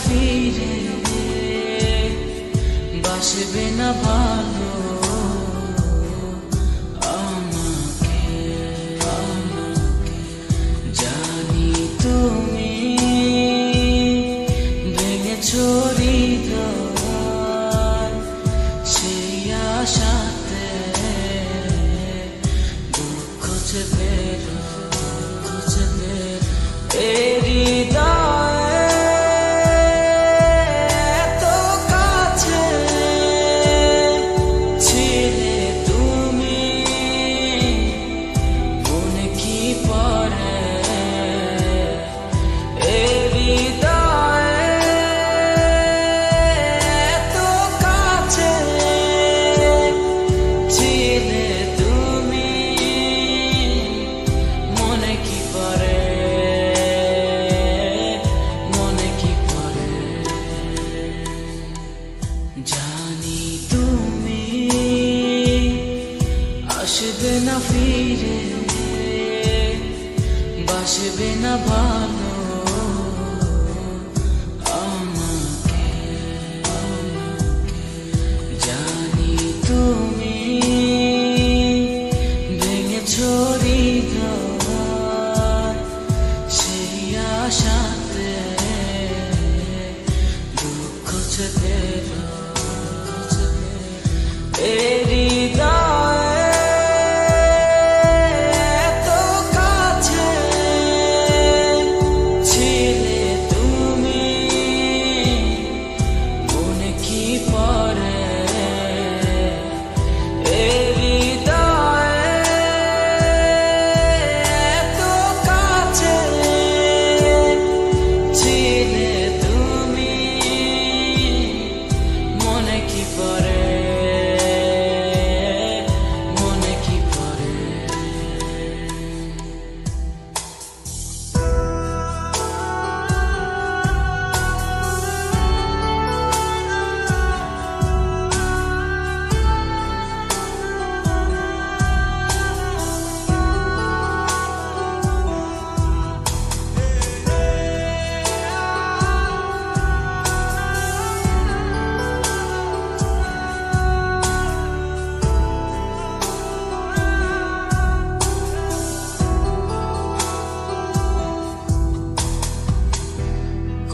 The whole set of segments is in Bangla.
ফিরে, বাসবে না ভালো আমাকে। জানি তুমি ভেঙেছো হৃদয়, সেই আশাতে দুঃখ চেপে জানি তুমি আসবে না ফিরে, বাসবে না ভালো আমাকে। জানি তুমি ভেঙেছো হৃদয়, সেই আশাতে দুঃখ চেপে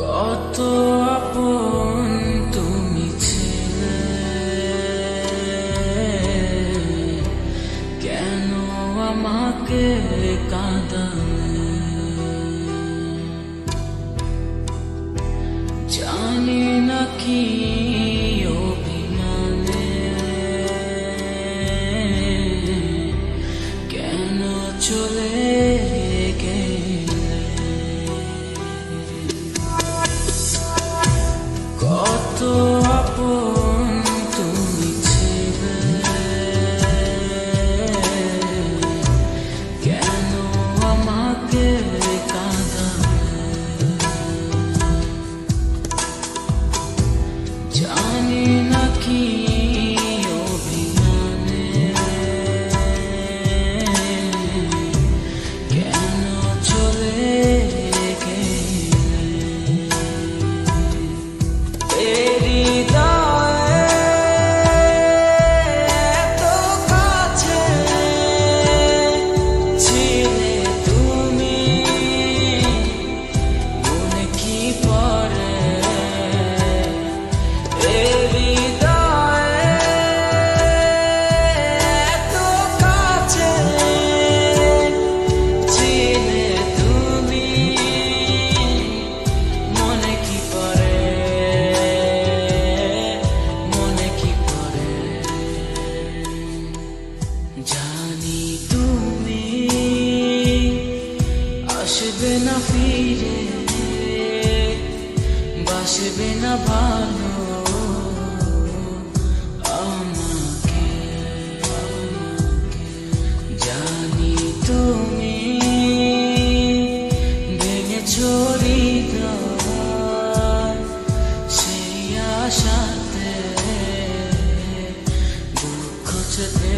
কত আপন তুমি ছিলে, কেন আমাকে কাঁদালে? জানি না কি অভিমানে কেন চলে কত আপন তুমি ছিলে, কেন আমাকে কাঁদালে? জানি না কি অভিমানে কেন চলে জানি তুমি আসবে না ফিরে, বাসবে না ভালো আমাকে। জানি তুমি ভেঙেছো হৃদয়, সেই আশাতে দুঃখ চেপে